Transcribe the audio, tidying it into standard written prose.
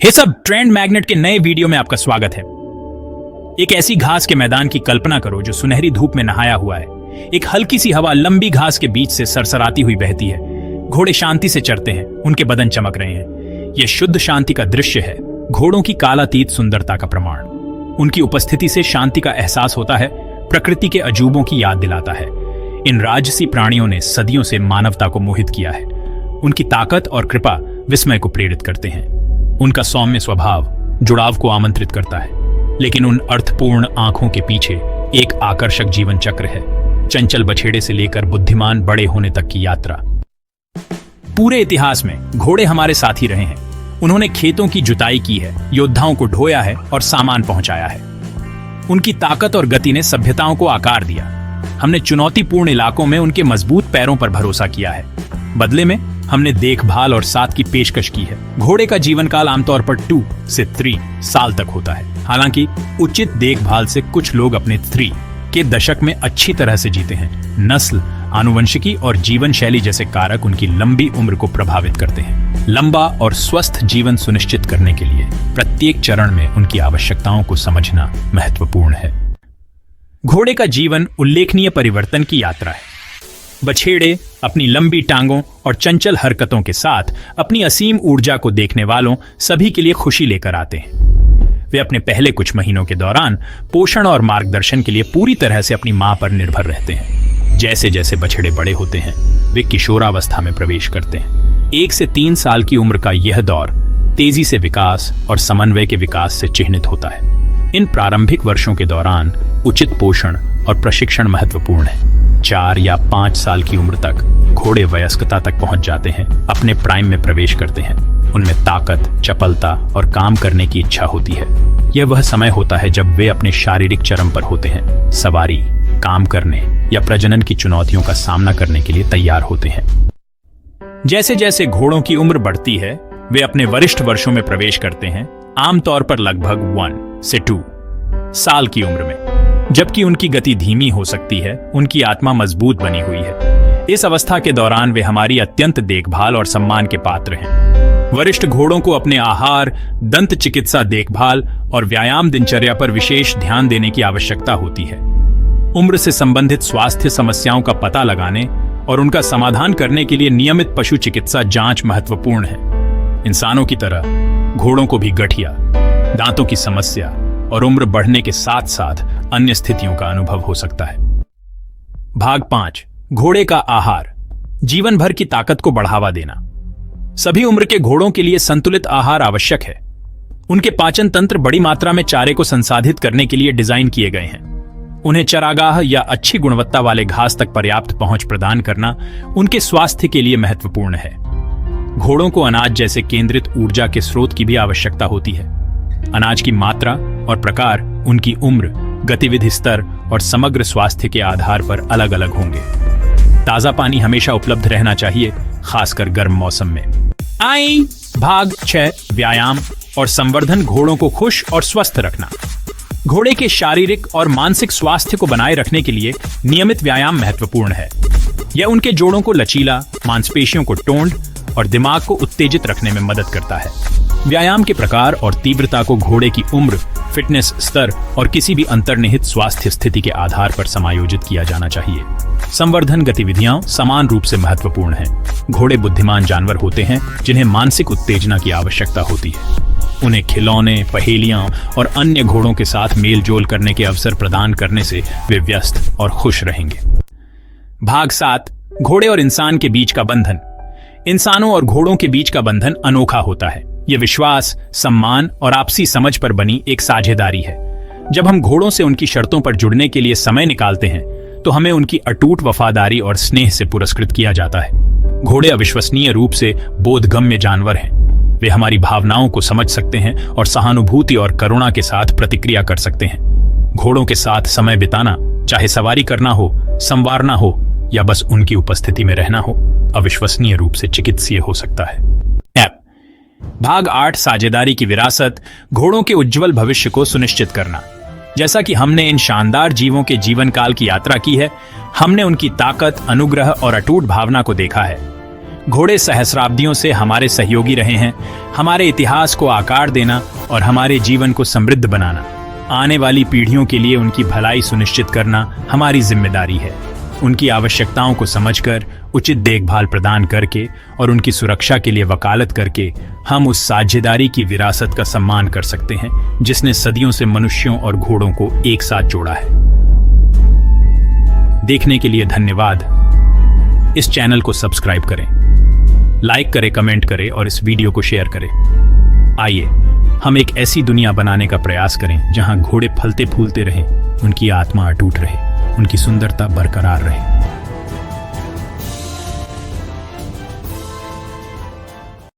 हे सब, trend magnet के नए वीडियो में आपका स्वागत है। एक ऐसी घास के मैदान की कल्पना करो जो सुनहरी धूप में नहाया हुआ है। एक हल्की सी हवा लंबी घास के बीच से सरसराती हुई बहती है। घोड़े शांति से चरते हैं, उनके बदन चमक रहे हैं। यह शुद्ध शांति का दृश्य है, घोड़ों की कालातीत सुंदरता का प्रमाण। उनकी उपस्थिति से शांति का एहसास होता है, प्रकृति के अजूबों की याद दिलाता है। इन राजसी प्राणियों ने सदियों से मानवता को मोहित किया है। उनकी ताकत और कृपा विस्मय को प्रेरित करते हैं। उनका सौम्य स्वभाव जुड़ाव को आमंत्रित करता है, लेकिन उन अर्थपूर्ण आंखों के पीछे एक आकर्षक जीवन चक्र है। चंचल बछेड़े से लेकर बुद्धिमान बड़े होने तक की यात्रा। पूरे इतिहास में घोड़े हमारे साथी रहे हैं। उन्होंने खेतों की जुताई की है, योद्धाओं को ढोया है और सामान पहुंचाया है। उनकी ताकत और गति ने सभ्यताओं को आकार दिया। हमने चुनौतीपूर्ण इलाकों में उनके मजबूत पैरों पर भरोसा किया है। बदले में हमने देखभाल और साथ की पेशकश की है। घोड़े का जीवन काल आमतौर पर 2 से 3 साल तक होता है। हालांकि उचित देखभाल से कुछ लोग अपने 3 के दशक में अच्छी तरह से जीते हैं। नस्ल, आनुवंशिकी और जीवन शैली जैसे कारक उनकी लंबी उम्र को प्रभावित करते हैं। लंबा और स्वस्थ जीवन सुनिश्चित करने के लिए प्रत्येक चरण में उनकी आवश्यकताओं को समझना महत्वपूर्ण है। घोड़े का जीवन उल्लेखनीय परिवर्तन की यात्रा है। बछेड़े अपनी लंबी टांगों और चंचल हरकतों के साथ अपनी असीम ऊर्जा को देखने वालों सभी के लिए खुशी लेकर आते हैं। वे अपने पहले कुछ महीनों के दौरान पोषण और मार्गदर्शन के लिए पूरी तरह से अपनी मां पर निर्भर रहते हैं। जैसे जैसे बछड़े बड़े होते हैं, वे किशोरावस्था में प्रवेश करते हैं। 1 से 3 साल की उम्र का यह दौर तेजी से विकास और समन्वय के विकास से चिह्नित होता है। इन प्रारंभिक वर्षों के दौरान उचित पोषण और प्रशिक्षण महत्वपूर्ण है। 4 या 5 साल की उम्र तक घोड़े वयस्कता तक पहुंच जाते हैं, अपने प्राइम में प्रवेश करते हैं। उनमें ताकत, चपलता और काम करने की इच्छा होती है। यह वह समय होता है जब वे अपने शारीरिक चरम पर होते हैं, सवारी, काम करने या प्रजनन की चुनौतियों का सामना करने के लिए तैयार होते हैं। जैसे जैसे घोड़ों की उम्र बढ़ती है, वे अपने वरिष्ठ वर्षों में प्रवेश करते हैं, आमतौर पर लगभग 1 से 2 साल की उम्र में। जबकि उनकी गति धीमी हो सकती है, उनकी आत्मा मजबूत बनी हुई है। इस अवस्था के दौरान वे हमारी अत्यंत देखभाल और सम्मान के पात्र हैं। वरिष्ठ घोड़ों को अपने आहार, दंत चिकित्सा देखभाल और व्यायाम दिनचर्या पर विशेष ध्यान देने की आवश्यकता होती है। उम्र से संबंधित स्वास्थ्य समस्याओं का पता लगाने और उनका समाधान करने के लिए नियमित पशु चिकित्सा जांच महत्वपूर्ण है। इंसानों की तरह घोड़ों को भी गठिया, दांतों की समस्या और उम्र बढ़ने के साथ साथ अन्य स्थितियों का अनुभव हो सकता है। भाग 5, घोड़े का आहार, जीवन भर की ताकत को बढ़ावा देना। सभी उम्र के घोड़ों के लिए संतुलित आहार आवश्यक है। उनके पाचन तंत्र बड़ी मात्रा में चारे को संसाधित करने के लिए डिजाइन किए गए हैं। उन्हें चरागाह या अच्छी गुणवत्ता वाले घास तक पर्याप्त पहुंच प्रदान करना उनके स्वास्थ्य के लिए महत्वपूर्ण है। घोड़ों को अनाज जैसे केंद्रित ऊर्जा के स्रोत की भी आवश्यकता होती है। अनाज की मात्रा और प्रकार उनकी उम्र, गतिविधि स्तर और समग्र स्वास्थ्य के आधार पर अलग अलग होंगे। ताजा पानी हमेशा उपलब्ध रहना चाहिए, खासकर गर्म मौसम में। भाग 6, व्यायाम और संवर्धन, घोड़ों को खुश और स्वस्थ रखना। घोड़े के शारीरिक और मानसिक स्वास्थ्य को बनाए रखने के लिए नियमित व्यायाम महत्वपूर्ण है। यह उनके जोड़ों को लचीला, मांसपेशियों को टोन्ड और दिमाग को उत्तेजित रखने में मदद करता है। व्यायाम के प्रकार और तीव्रता को घोड़े की उम्र, फिटनेस स्तर और किसी भी अंतर्निहित स्वास्थ्य स्थिति के आधार पर समायोजित किया जाना चाहिए। संवर्धन गतिविधियां समान रूप से महत्वपूर्ण हैं। घोड़े बुद्धिमान जानवर होते हैं जिन्हें मानसिक उत्तेजना की आवश्यकता होती है। उन्हें खिलौने, पहेलियां और अन्य घोड़ों के साथ मेल जोल करने के अवसर प्रदान करने से वे व्यस्त और खुश रहेंगे। भाग 7, घोड़े और इंसान के बीच का बंधन। इंसानों और घोड़ों के बीच का बंधन अनोखा होता है। यह विश्वास, सम्मान और आपसी समझ पर बनी एक साझेदारी है। जब हम घोड़ों से उनकी शर्तों पर जुड़ने के लिए समय निकालते हैं, तो हमें उनकी अटूट वफादारी और स्नेह से पुरस्कृत किया जाता है। घोड़े अविश्वसनीय रूप से बोधगम्य जानवर हैं। वे हमारी भावनाओं को समझ सकते हैं और सहानुभूति और करुणा के साथ प्रतिक्रिया कर सकते हैं। घोड़ों के साथ समय बिताना, चाहे सवारी करना हो, संवारना हो या बस उनकी उपस्थिति में रहना हो, अविश्वसनीय रूप से चिकित्सीय हो सकता है। भाग 8, साझेदारी की विरासत, घोड़ों के उज्जवल भविष्य को सुनिश्चित करना। जैसा कि हमने इन शानदार जीवों के जीवन काल की यात्रा की है, हमने उनकी ताकत, अनुग्रह और अटूट भावना को देखा है। घोड़े सहस्राब्दियों से हमारे सहयोगी रहे हैं, हमारे इतिहास को आकार देना और हमारे जीवन को समृद्ध बनाना। आने वाली पीढ़ियों के लिए उनकी भलाई सुनिश्चित करना हमारी जिम्मेदारी है। उनकी आवश्यकताओं को समझकर उचित देखभाल प्रदान करके और उनकी सुरक्षा के लिए वकालत करके हम उस साझेदारी की विरासत का सम्मान कर सकते हैं जिसने सदियों से मनुष्यों और घोड़ों को एक साथ जोड़ा है। देखने के लिए धन्यवाद। इस चैनल को सब्सक्राइब करें, लाइक करें, कमेंट करें और इस वीडियो को शेयर करें। आइए हम एक ऐसी दुनिया बनाने का प्रयास करें जहां घोड़े फलते फूलते रहें, उनकी आत्मा अटूट रहे, उनकी सुंदरता बरकरार रहे।